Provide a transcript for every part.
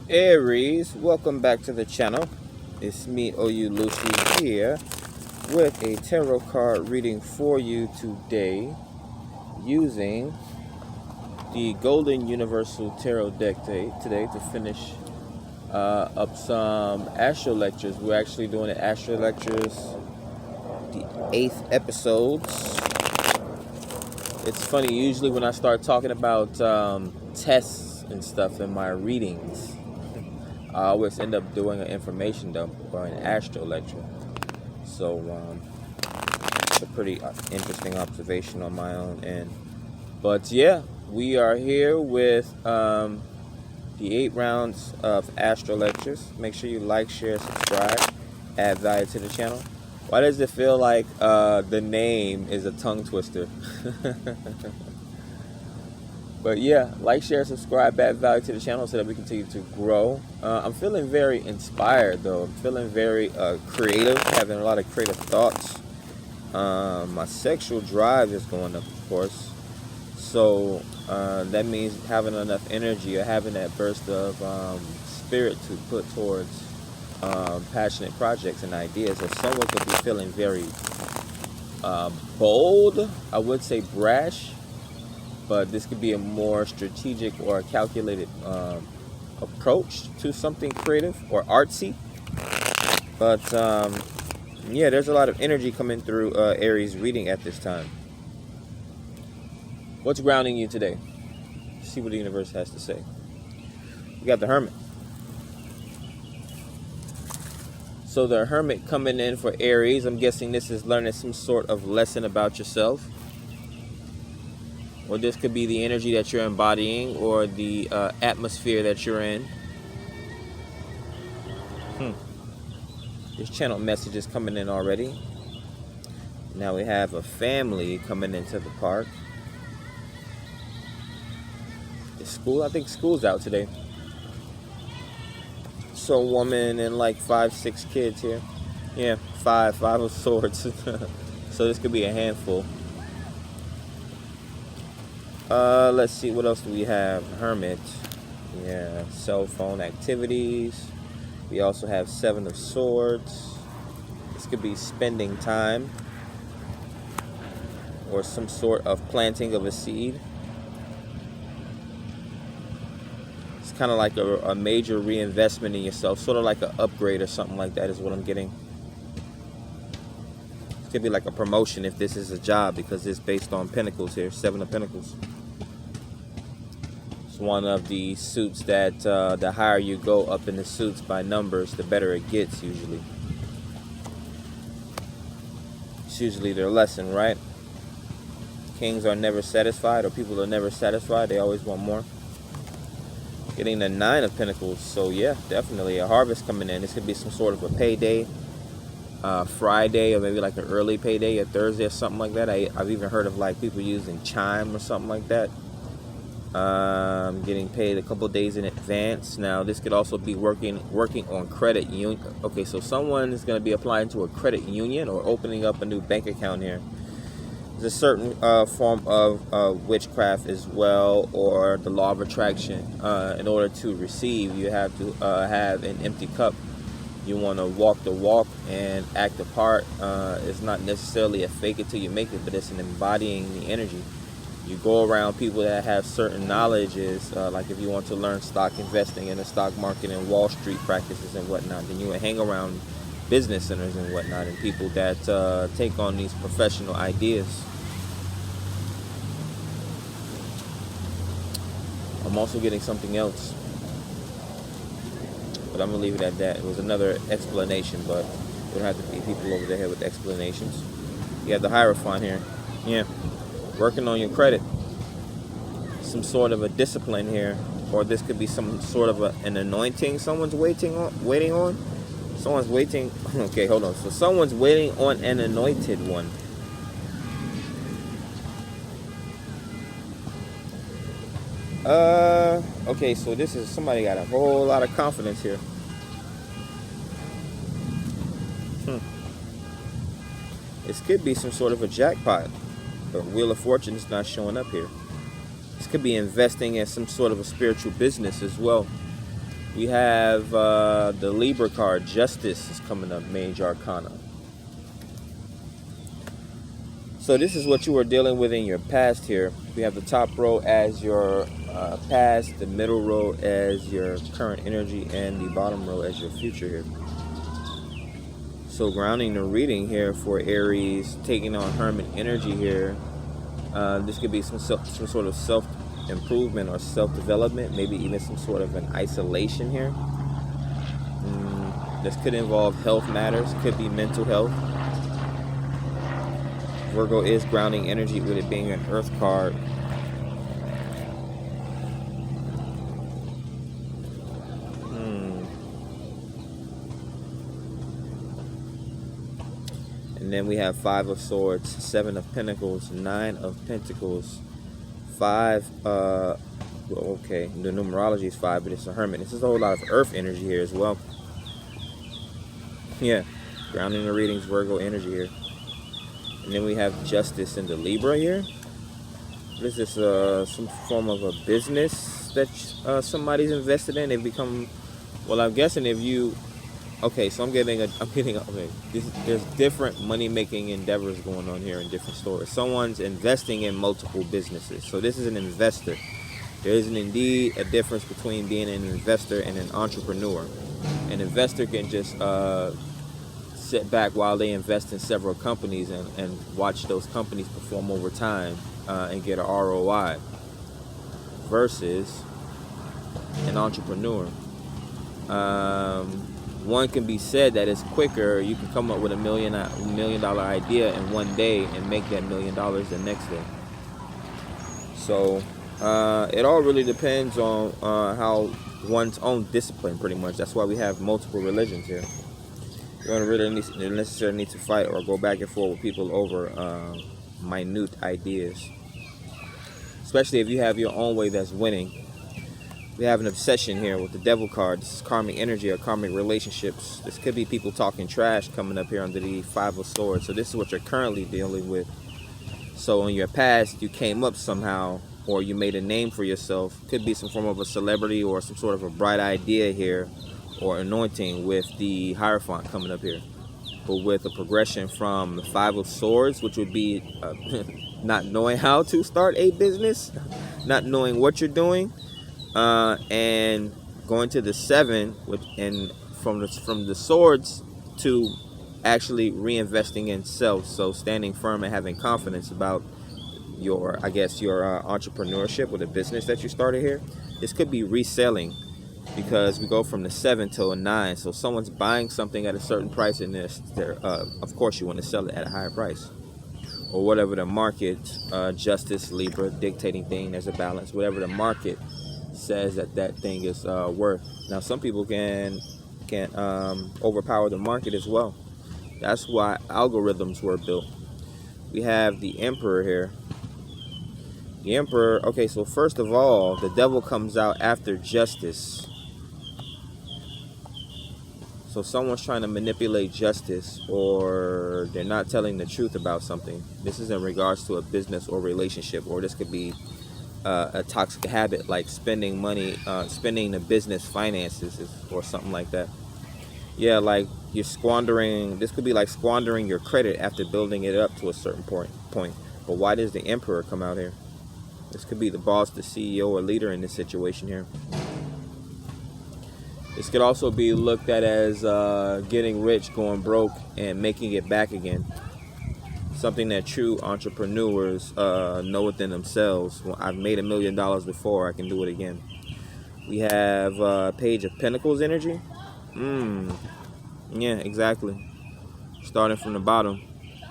Aries, welcome back to the channel. It's me, OU Lucy, here with a tarot card reading for you today using the Golden Universal Tarot deck today to finish up some Astrolectures. We're actually doing the Astrolectures, the 8th episodes. It's funny, usually when I start talking about tests and stuff in my readings, I always end up doing an information dump or an astro lecture. So it's a pretty interesting observation on my own end. But yeah, we are here with the 8 rounds of astro lectures. Make sure you like, share, subscribe, add value to the channel. Why does it feel like the name is a tongue twister? But yeah, like, share, subscribe, add value to the channel so that we continue to grow. I'm feeling very inspired though. I'm feeling very creative, having a lot of creative thoughts. My sexual drive is going up, of course. So that means having enough energy or having that burst of spirit to put towards passionate projects and ideas. So someone could be feeling very bold, I would say brash, but this could be a more strategic or a calculated approach to something creative or artsy. But yeah, there's a lot of energy coming through Aries reading at this time. What's grounding you today? Let's see what the universe has to say. We got the Hermit. So the Hermit coming in for Aries, I'm guessing this is learning some sort of lesson about yourself. Or this could be the energy that you're embodying or the atmosphere that you're in. This channel message is coming in already. Now we have a family coming into the park. Is school? I think school's out today. So a woman and like 5-6 kids here. Yeah, five of swords. So this could be a handful. Let's see, what else do we have? Hermit. Yeah, cell phone activities. We also have 7 of swords. This could be spending time or some sort of planting of a seed. It's kind of like a major reinvestment in yourself, sort of like an upgrade or something like that is what I'm getting. It could be like a promotion if this is a job, because it's based on pentacles here, 7 of pentacles. One of the suits that the higher you go up in the suits by numbers, the better it gets usually. It's usually their lesson, right? Kings are never satisfied, or people are never satisfied. They always want more. Getting the 9 of pentacles. So yeah, definitely a harvest coming in. This could be some sort of a payday, Friday, or maybe like an early payday, a Thursday or something like that. I've even heard of like people using chime or something like that. Getting paid a couple days in advance. Now this could also be working on credit union. Okay, so someone is going to be applying to a credit union or opening up a new bank account here. There's a certain form of witchcraft as well, or the law of attraction. In order to receive, you have to have an empty cup. You want to walk the walk and act the part. It's not necessarily a fake it till you make it, but it's an embodying the energy. You go around people that have certain knowledges, like if you want to learn stock investing in the stock market and Wall Street practices and whatnot, then you would hang around business centers and whatnot and people that take on these professional ideas. I'm also getting something else, but I'm going to leave it at that. It was another explanation, but we don't have to be people over there with explanations. You have the Hierophant here. Yeah. Working on your credit, some sort of a discipline here, or this could be some sort of an anointing someone's waiting on. Someone's waiting. Okay, hold on. So someone's waiting on an anointed one. Okay, so this is somebody got a whole lot of confidence here. This could be some sort of a jackpot. The Wheel of Fortune is not showing up here. This could be investing in some sort of a spiritual business as well. We have the Libra card, Justice, is coming up, Major Arcana. So this is what you were dealing with in your past here. We have the top row as your past, the middle row as your current energy, and the bottom row as your future here. So grounding the reading here for Aries, taking on Hermit energy here. This could be some sort of self-improvement or self-development, maybe even some sort of an isolation here. This could involve health matters, could be mental health. Virgo is grounding energy with it being an earth card. And then we have 5 of Swords, 7 of Pentacles, 9 of Pentacles, 5, well, okay, the numerology is 5, but it's a Hermit. This is a whole lot of earth energy here as well. Yeah, grounding the readings, Virgo energy here. And then we have Justice in the Libra here. This is some form of a business that somebody's invested in. They become, well, I'm guessing if you, okay, so I'm getting okay. There's different money-making endeavors going on here in different stories. Someone's investing in multiple businesses. So this is an investor. There is indeed a difference between being an investor and an entrepreneur. An investor can just sit back while they invest in several companies and watch those companies perform over time and get an ROI, versus an entrepreneur. One can be said that it's quicker. You can come up with $1 million idea in one day and make that $1 million the next day. So it all really depends on how one's own discipline, pretty much. That's why we have multiple religions here. You don't really necessarily need to fight or go back and forth with people over minute ideas. Especially if you have your own way that's winning. We have an obsession here with the Devil card. This is karmic energy or karmic relationships. This could be people talking trash coming up here under the 5 of Swords. So this is what you're currently dealing with. So in your past, you came up somehow, or you made a name for yourself. Could be some form of a celebrity or some sort of a bright idea here, or anointing with the Hierophant coming up here. But with a progression from the 5 of Swords, which would be not knowing how to start a business, not knowing what you're doing, and going to the 7, and from the Swords to actually reinvesting in self. So standing firm and having confidence about your, I guess, your entrepreneurship with a business that you started here. This could be reselling, because we go from the 7 to a 9. So someone's buying something at a certain price, and of course you want to sell it at a higher price, or whatever the market, Justice, Libra, dictating thing. There's a balance. Whatever the market says that thing is worth. Now some people can overpower the market as well. That's why algorithms were built. We have the Emperor here. The Emperor, okay, so first of all, the Devil comes out after Justice. So someone's trying to manipulate justice, or they're not telling the truth about something. This is in regards to a business or relationship, or this could be a toxic habit like spending money, spending the business finances or something like that. Yeah, like you're squandering. This could be like squandering your credit after building it up to a certain point. But why does the Emperor come out here? This could be the boss, the CEO, or leader in this situation here. This could also be looked at as getting rich, going broke, and making it back again. Something that true entrepreneurs know within themselves. Well, I've made $1 million before, I can do it again. We have Page of Pentacles energy. Yeah, exactly. Starting from the bottom,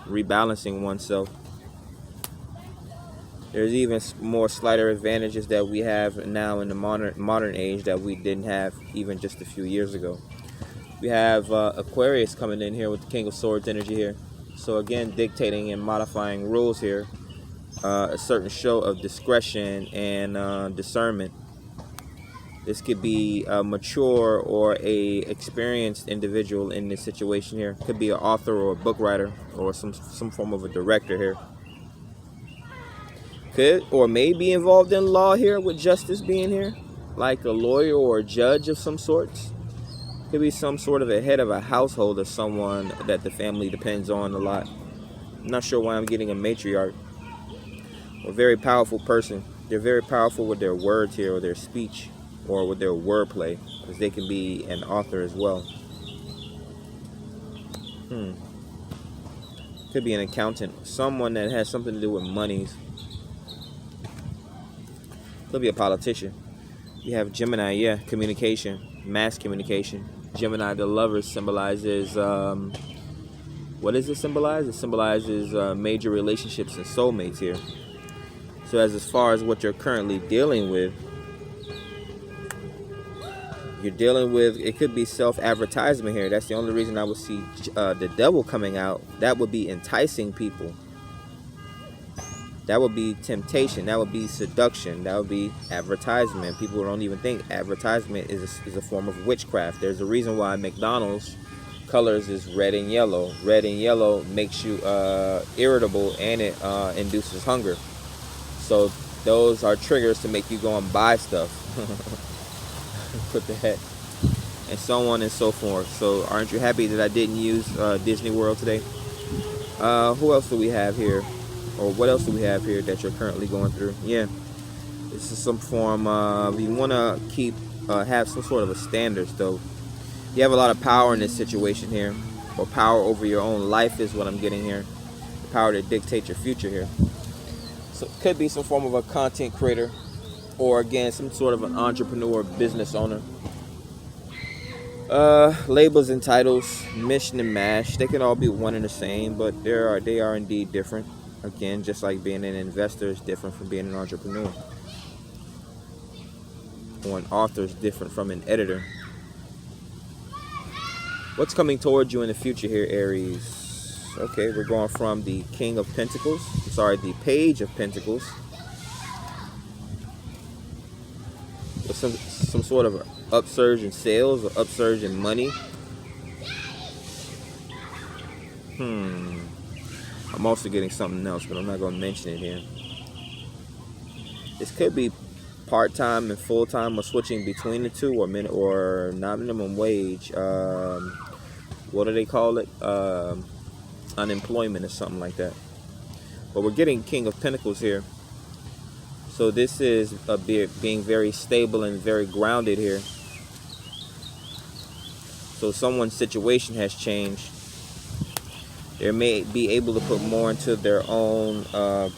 rebalancing oneself. There's even more slighter advantages that we have now in the modern age that we didn't have even just a few years ago. We have Aquarius coming in here with the King of Swords energy here. So again, dictating and modifying rules here. A certain show of discretion and discernment. This could be a mature or a experienced individual in this situation here. Could be an author or a book writer or some form of a director here. Could or may be involved in law here with Justice being here. like a lawyer or a judge of some sorts. Could be some sort of a head of a household or someone that the family depends on a lot. I'm not sure why I'm getting a matriarch. A very powerful person. They're very powerful with their words here, or their speech, or with their wordplay, because they can be an author as well. Could be an accountant, someone that has something to do with monies. Could be a politician. You have Gemini, yeah, communication, mass communication. Gemini, the lover, symbolizes, what does it symbolize? It symbolizes major relationships and soulmates here. So as far as what you're currently dealing with, it could be self-advertisement here. That's the only reason I would see the devil coming out. That would be enticing people. That would be temptation. That would be seduction. That would be advertisement. People don't even think advertisement is a form of witchcraft. There's a reason why McDonald's colors is red and yellow. Red and yellow makes you irritable, and it induces hunger. So those are triggers to make you go and buy stuff. Put the heck. And so on and so forth. So aren't you happy that I didn't use Disney World today? Who else do we have here? Or what else do we have here that you're currently going through? Yeah, this is some form of, you want to have some sort of a standards though. You have a lot of power in this situation here, or power over your own life is what I'm getting here. The power to dictate your future here. So it could be some form of a content creator, or again, some sort of an entrepreneur, business owner. Labels and titles, mission and mash, they can all be one and the same, but they are indeed different. Again, just like being an investor is different from being an entrepreneur. Or an author is different from an editor. What's coming towards you in the future here, Aries? Okay, we're going from the King of Pentacles. The Page of Pentacles. With some sort of upsurge in sales or upsurge in money. I'm also getting something else, but I'm not going to mention it here. This could be part-time and full-time, or switching between the two, or not minimum wage. What do they call it? Unemployment or something like that. But we're getting King of Pentacles here. So this is being very stable and very grounded here. So someone's situation has changed. They may be able to put more into their own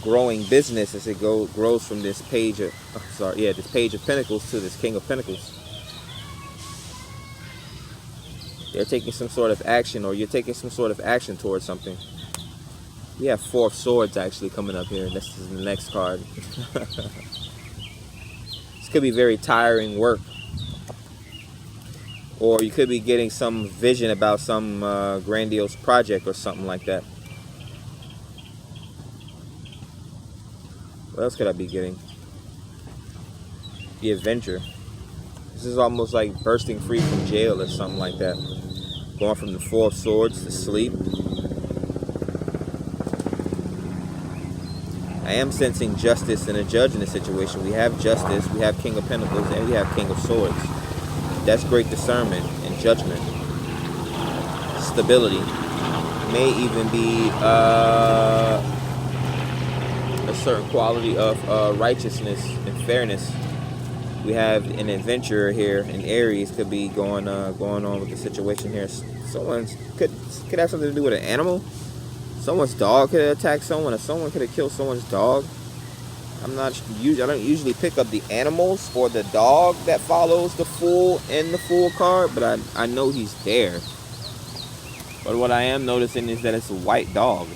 growing business as it grows from this Page of this Page of Pentacles to this King of Pentacles. They're taking some sort of action, or you're taking some sort of action towards something. We have Four of Swords actually coming up here. This is the next card. This could be very tiring work. Or you could be getting some vision about some grandiose project or something like that. What else could I be getting? The Adventure. This is almost like bursting free from jail or something like that. Going from the Four of Swords to sleep. I am sensing justice and a judge in this situation. We have justice, we have King of Pentacles, and we have King of Swords. That's great discernment and judgment. Stability. May even be a certain quality of righteousness and fairness. We have an adventurer here, and Aries could be going on with the situation here. Someone could have something to do with an animal. Someone's dog could have attacked someone, or someone could have killed someone's dog. I don't usually pick up the animals or the dog that follows the Fool in the Fool card, but I know he's there. But what I am noticing is that it's a white dog.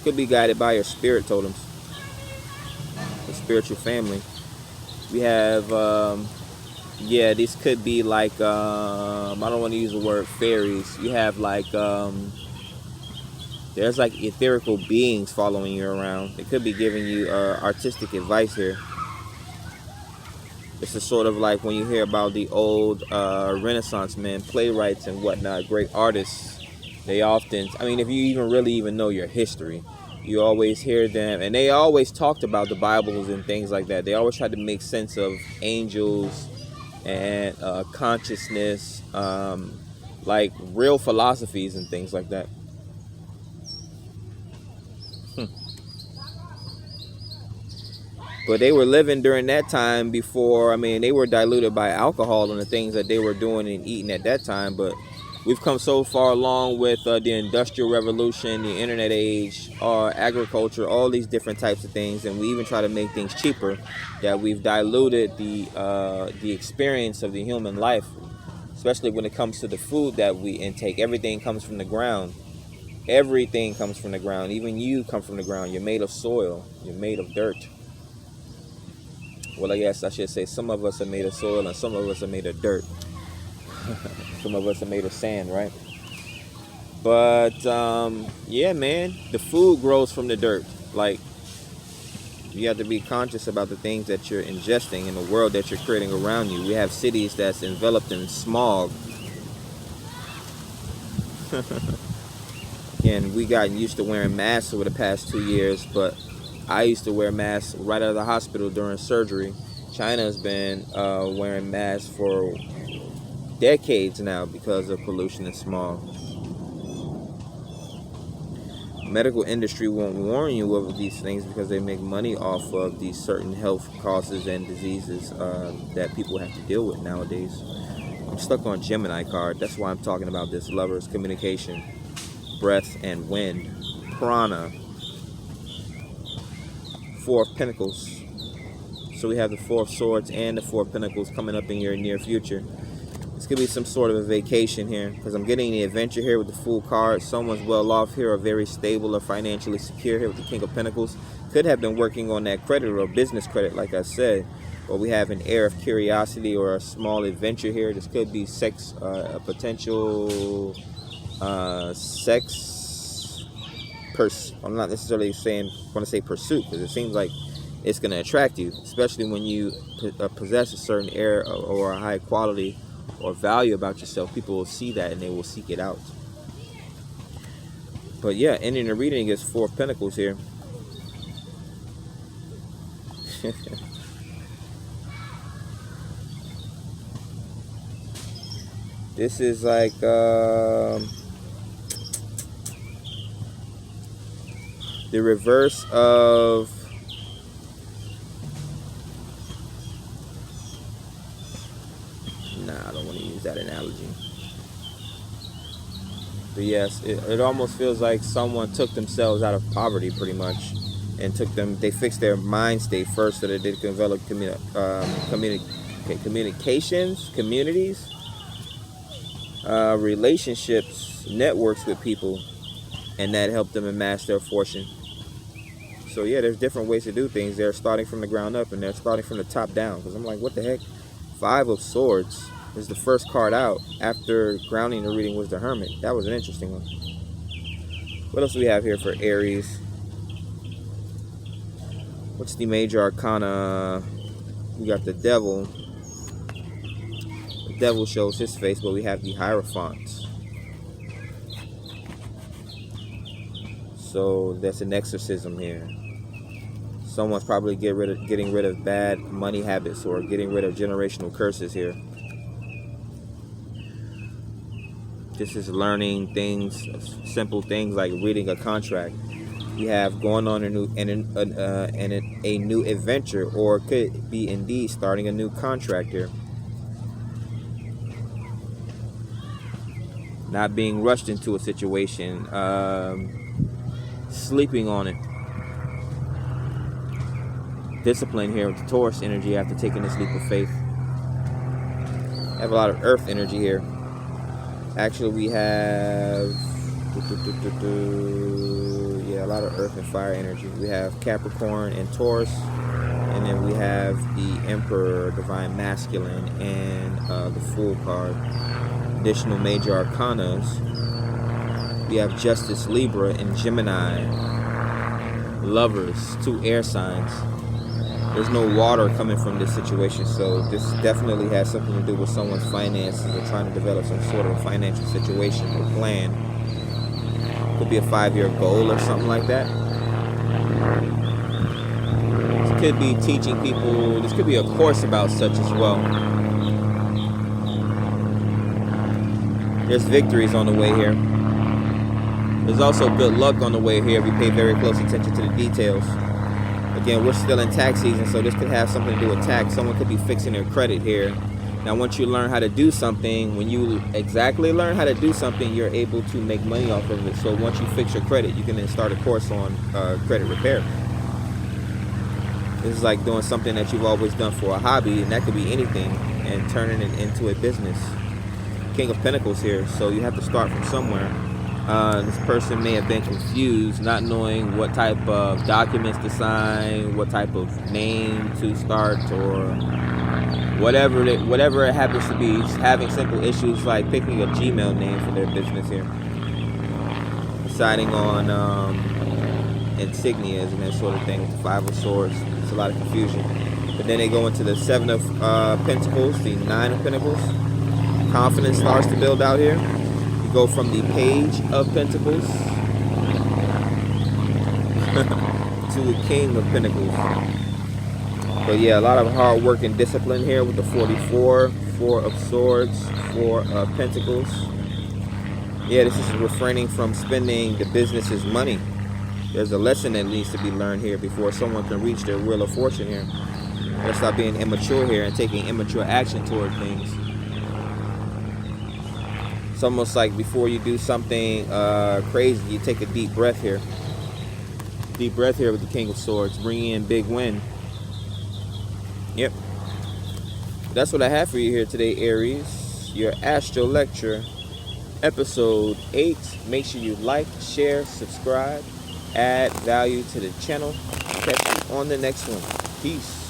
Could be guided by your spirit totems, the spiritual family. We have, these could be like, I don't want to use the word fairies. You have like, there's like etherical beings following you around. They could be giving you artistic advice here. This is sort of like when you hear about the old Renaissance men, playwrights and whatnot, great artists. They often, if you really know your history, You always hear them, and they always talked about the Bibles and things like that. They always tried to make sense of angels and consciousness, like real philosophies and things like that. But they were living during that time before, I mean, they were diluted by alcohol and the things that they were doing and eating at that time. But we've come so far along with the Industrial Revolution, the Internet age, agriculture, all these different types of things. And we even try to make things cheaper, that we've diluted the experience of the human life, especially when it comes to the food that we intake. Everything comes from the ground. Everything comes from the ground. Even you come from the ground. You're made of soil. You're made of dirt. Well, I guess I should say some of us are made of soil and some of us are made of dirt. Some of us are made of sand, right? But, yeah, man, the food grows from the dirt. Like, you have to be conscious about the things that you're ingesting in the world that you're creating around you. We have cities that's enveloped in smog. And we gotten used to wearing masks over the past 2 years, but I used to wear masks right out of the hospital during surgery. China's been wearing masks for decades now because of pollution and smog. Medical industry won't warn you of these things because they make money off of these certain health causes and diseases that people have to deal with nowadays. I'm stuck on Gemini card. That's why I'm talking about this. Lovers, communication, breath, and wind. Prana. Four of Pentacles. So we have the Four of Swords and the Four of Pentacles coming up in your near future. This could be some sort of a vacation here, because I'm getting the adventure here with the Fool card. Someone's well off here or very stable or financially secure here with the King of Pentacles. Could have been working on that credit or business credit, like I said. Or we have an air of curiosity or a small adventure here. This could be sex, a potential sex. I'm not necessarily want to say pursuit, because it seems like it's going to attract you, especially when you possess a certain air or a high quality or value about yourself. People will see that and they will seek it out. But yeah, ending the reading is Four of Pentacles here. This is like the reverse of I don't want to use that analogy. But yes, it almost feels like someone took themselves out of poverty pretty much and they fixed their mind state first so that they could develop communications, communities, relationships, networks with people, and that helped them amass their fortune. So yeah, there's different ways to do things. They're starting from the ground up and they're starting from the top down. Because I'm like, what the heck? Five of Swords is the first card out after grounding the reading was the Hermit. That was an interesting one. What else do we have here for Aries? What's the major arcana? We got the Devil. The Devil shows his face, but we have the Hierophant. So that's an exorcism here. Someone's probably getting rid of bad money habits or getting rid of generational curses here. This is learning things, simple things like reading a contract. You have going on a new adventure, or it could be indeed starting a new contract here. Not being rushed into a situation, sleeping on it. Discipline here with the Taurus energy after taking this leap of faith. I have a lot of earth energy here. Actually, we have a lot of earth and fire energy. We have Capricorn and Taurus, and then we have the Emperor, Divine Masculine, and the Fool card. Additional major arcanas. We have Justice, Libra, and Gemini. Lovers, two air signs. There's no water coming from this situation, so this definitely has something to do with someone's finances or trying to develop some sort of a financial situation or plan. Could be a 5-year goal or something like that. This could be teaching people. This could be a course about such as well. There's victories on the way here. There's also good luck on the way here. We pay very close attention to the details. Again, we're still in tax season, so this could have something to do with tax. Someone could be fixing their credit here. Now, once you learn how to do something, when you exactly learn how to do something, you're able to make money off of it. So once you fix your credit, you can then start a course on credit repair. This is like doing something that you've always done for a hobby, and that could be anything, and turning it into a business. King of Pentacles here, so you have to start from somewhere. This person may have been confused, not knowing what type of documents to sign, what type of name to start, or whatever it happens to be. Having simple issues like picking a Gmail name for their business here, deciding on insignias and that sort of thing with the Five of Swords. It's a lot of confusion. But then they go into the Seven of Pentacles, the Nine of Pentacles. Confidence starts to build out here. You go from the Page of Pentacles to the King of Pentacles. But yeah, a lot of hard work and discipline here with the 44, Four of Swords, Four of Pentacles. Yeah, this is refraining from spending the business's money. There's a lesson that needs to be learned here before someone can reach their wheel of fortune here. Let's stop being immature here and taking immature action toward things. It's almost like before you do something crazy, you take a deep breath here. Deep breath here with the King of Swords, bringing in big win. Yep. That's what I have for you here today, Aries. Your Astrolecture, episode 8. Make sure you like, share, subscribe, add value to the channel. Catch you on the next one. Peace.